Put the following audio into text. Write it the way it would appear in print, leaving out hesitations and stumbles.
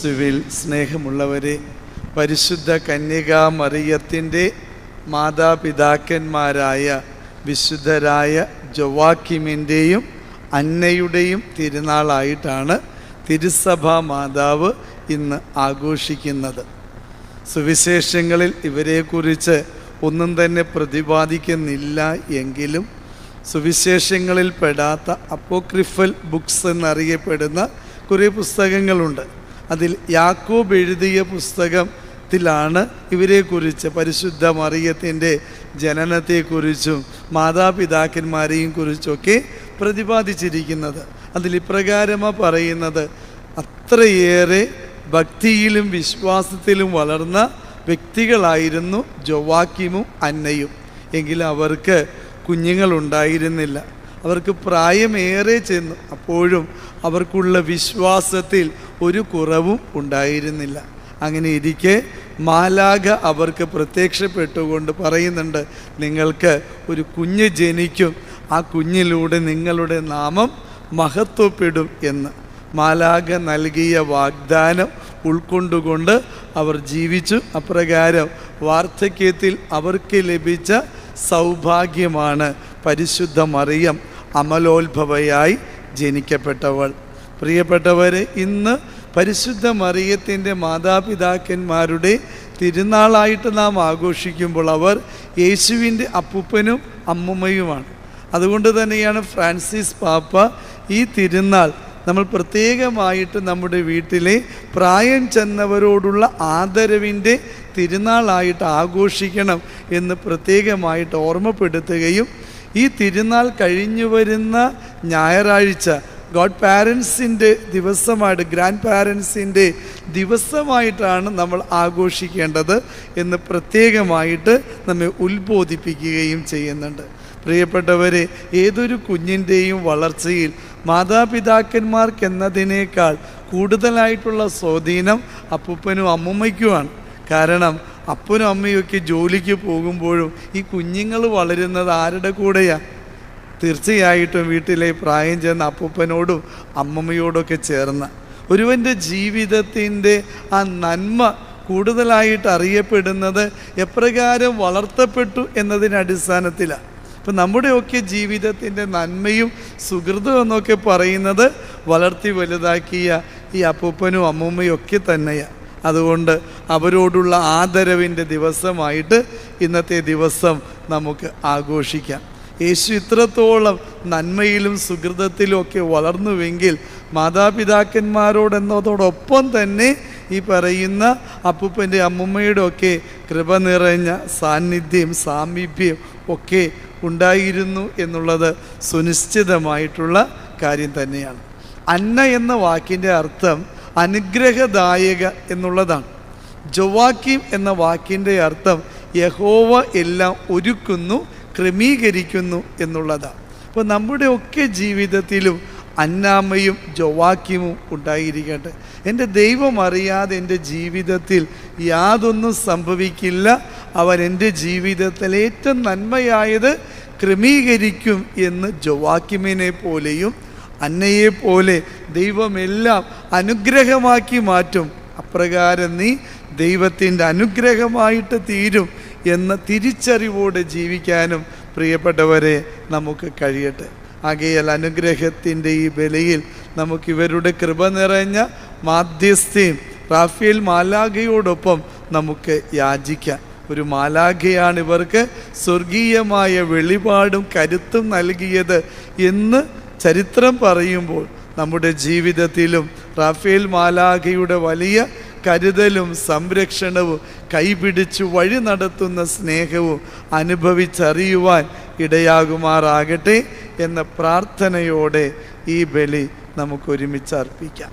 യേശുവിൽ സ്നേഹമുള്ളവരെ, പരിശുദ്ധ കന്യകാ മറിയത്തിൻ്റെ മാതാപിതാക്കന്മാരായ വിശുദ്ധരായ ജോവാക്കിമിൻ്റെയും അന്നയുടെയും തിരുനാളായിട്ടാണ് തിരുസഭാ മാതാവ് ഇന്ന് ആഘോഷിക്കുന്നത്. സുവിശേഷങ്ങളിൽ ഇവരെക്കുറിച്ച് ഒന്നും തന്നെ പ്രതിപാദിക്കുന്നില്ല എങ്കിലും സുവിശേഷങ്ങളിൽ പെടാത്ത അപ്പോക്രിഫൽ ബുക്സ് എന്നറിയപ്പെടുന്ന കുറേ പുസ്തകങ്ങളുണ്ട്. അതിൽ യാക്കോബ് എഴുതിയ പുസ്തകത്തിലാണ് ഇവരെക്കുറിച്ച്, പരിശുദ്ധ മറിയത്തിൻ്റെ ജനനത്തെക്കുറിച്ചും മാതാപിതാക്കന്മാരെയും കുറിച്ചൊക്കെ പ്രതിപാദിച്ചിരിക്കുന്നത്. അതിൽ ഇപ്രകാരമാണ് പറയുന്നത്: അത്രയേറെ ഭക്തിയിലും വിശ്വാസത്തിലും വളർന്ന വ്യക്തികളായിരുന്നു ജോവാക്കിമും അന്നയും. എങ്കിലും അവർക്ക് കുഞ്ഞുങ്ങളുണ്ടായിരുന്നില്ല. അവർക്ക് പ്രായമേറെ ചെന്നു. അപ്പോഴും അവർക്കുള്ള വിശ്വാസത്തിൽ ഒരു കുറവും ഉണ്ടായിരുന്നില്ല. അങ്ങനെ ഇരിക്കെ മാലാഖ അവർക്ക് പ്രത്യക്ഷപ്പെട്ടുകൊണ്ട് പറയുന്നുണ്ട്, നിങ്ങൾക്ക് ഒരു കുഞ്ഞ് ജനിക്കും, ആ കുഞ്ഞിലൂടെ നിങ്ങളുടെ നാമം മഹത്വപ്പെടും എന്ന്. മാലാഖ നൽകിയ വാഗ്ദാനം ഉൾക്കൊണ്ടുകൊണ്ട് അവർ ജീവിച്ചു. അപ്രകാരം വാർദ്ധക്യത്തിൽ അവർക്ക് ലഭിച്ച സൗഭാഗ്യമാണ് പരിശുദ്ധ മറിയം അമലോത്ഭവയായി ജനിക്കപ്പെട്ടവൾ. പ്രിയപ്പെട്ടവരെ, ഇന്ന് പരിശുദ്ധ മറിയത്തിൻ്റെ മാതാപിതാക്കന്മാരുടെ തിരുനാളായിട്ട് നാം ആഘോഷിക്കുമ്പോൾ അവർ യേശുവിൻ്റെ അപ്പൂപ്പനും അമ്മുമ്മയുമാണ്. അതുകൊണ്ട് തന്നെയാണ് ഫ്രാൻസിസ് പാപ്പ ഈ തിരുനാൾ നമ്മൾ പ്രത്യേകമായിട്ട് നമ്മുടെ വീട്ടിലെ പ്രായം ചെന്നവരോടുള്ള ആദരവിൻ്റെ തിരുനാളായിട്ട് ആഘോഷിക്കണം എന്ന് പ്രത്യേകമായിട്ട് ഓർമ്മപ്പെടുത്തുകയും ഈ തിരുനാൾ കഴിഞ്ഞു വരുന്ന ഞായറാഴ്ച ഗോഡ് പാരൻസിൻ്റെ ദിവസമായിട്ട്, ഗ്രാൻഡ് പാരൻസിൻ്റെ ദിവസമായിട്ടാണ് നമ്മൾ ആഘോഷിക്കേണ്ടത് എന്ന് പ്രത്യേകമായിട്ട് നമ്മെ ഉത്ബോധിപ്പിക്കുകയും ചെയ്യുന്നുണ്ട്. പ്രിയപ്പെട്ടവരെ, ഏതൊരു കുഞ്ഞിൻ്റെയും വളർച്ചയിൽ മാതാപിതാക്കന്മാർക്കെന്നതിനേക്കാൾ കൂടുതലായിട്ടുള്ള സ്വാധീനം അപ്പൂപ്പനും അമ്മുമ്മയ്ക്കുമാണ്. കാരണം അപ്പനും അമ്മയൊക്കെ ജോലിക്ക് പോകുമ്പോഴും ഈ കുഞ്ഞുങ്ങൾ വളരുന്നത് ആരുടെ കൂടെയാണ്? തീർച്ചയായിട്ടും വീട്ടിലെ പ്രായം ചെന്ന അപ്പൂപ്പനോടും അമ്മമ്മയോടൊക്കെ ചേർന്ന്. ഒരുവൻ്റെ ജീവിതത്തിൻ്റെ ആ നന്മ കൂടുതലായിട്ട് അറിയപ്പെടുന്നത് എപ്രകാരം വളർത്തപ്പെട്ടു എന്നതിൻ്റെ അടിസ്ഥാനത്തിലാണ്. ഇപ്പം നമ്മുടെയൊക്കെ ജീവിതത്തിൻ്റെ നന്മയും സുഹൃതം എന്നൊക്കെ പറയുന്നത് വളർത്തി വലുതാക്കിയ ഈ അപ്പൂപ്പനും അമ്മൂമ്മയും ഒക്കെ തന്നെയാണ്. അതുകൊണ്ട് അവരോടുള്ള ആദരവിൻ്റെ ദിവസമായിട്ട് ഇന്നത്തെ ദിവസം നമുക്ക് ആഘോഷിക്കാം. യേശു ഇത്രത്തോളം നന്മയിലും സുഹൃതത്തിലും ഒക്കെ വളർന്നുവെങ്കിൽ മാതാപിതാക്കന്മാരോടെന്നതോടൊപ്പം തന്നെ ഈ പറയുന്ന അപ്പൂപ്പൻ്റെ അമ്മുമ്മയുടെ ഒക്കെ കൃപ നിറഞ്ഞ സാന്നിധ്യം, സാമീപ്യം ഒക്കെ ഉണ്ടായിരുന്നു എന്നുള്ളത് സുനിശ്ചിതമായിട്ടുള്ള കാര്യം തന്നെയാണ്. അന്ന എന്ന വാക്കിൻ്റെ അർത്ഥം അനുഗ്രഹദായക എന്നുള്ളതാണ്. ജോവാക്കിം എന്ന വാക്കിൻ്റെ അർത്ഥം യഹോവ എല്ലാം ഒരുക്കുന്നു, ക്രമീകരിക്കുന്നു എന്നുള്ളതാണ്. അപ്പോൾ നമ്മുടെ ഒക്കെ ജീവിതത്തിലും അന്നാമ്മയും ജോവാക്കിമും ഉണ്ടായിരിക്കട്ടെ. എൻ്റെ ദൈവം അറിയാതെ എൻ്റെ ജീവിതത്തിൽ യാതൊന്നും സംഭവിക്കില്ല. അവൻ എൻ്റെ ജീവിതത്തിൽ ഏറ്റവും നന്മയായത് ക്രമീകരിക്കും എന്ന് ജോവാക്കിമിനെ പോലെയും അന്നയെപ്പോലെ ദൈവമെല്ലാം അനുഗ്രഹമാക്കി മാറ്റും. അപ്രകാരം നീ ദൈവത്തിൻ്റെ അനുഗ്രഹമായിട്ട് തീരും എന്ന തിരിച്ചറിവോടെ ജീവിക്കാനും പ്രിയപ്പെട്ടവരെ നമുക്ക് കഴിയട്ടെ. ആകയാൽ അനുഗ്രഹത്തിൻ്റെ ഈ ബലിയിൽ നമുക്കിവരുടെ കൃപ നിറഞ്ഞ മാധ്യസ്ഥയും റാഫേൽ മാലാഖയോടൊപ്പം നമുക്ക് യാചിക്കാം. ഒരു മാലാഖയാണ് ഇവർക്ക് സ്വർഗീയമായ വെളിപാടും കരുത്തും നൽകിയത് എന്ന് ചരിത്രം പറയുമ്പോൾ നമ്മുടെ ജീവിതത്തിലും റാഫേൽ മാലാഖയുടെ വലിയ കരുതലും സംരക്ഷണവും കൈപിടിച്ചു വഴി നടത്തുന്ന സ്നേഹവും അനുഭവിച്ചറിയുവാൻ ഇടയാകുമാറാകട്ടെ എന്ന പ്രാർത്ഥനയോടെ ഈ ബലി നമുക്കൊരുമിച്ച് അർപ്പിക്കാം.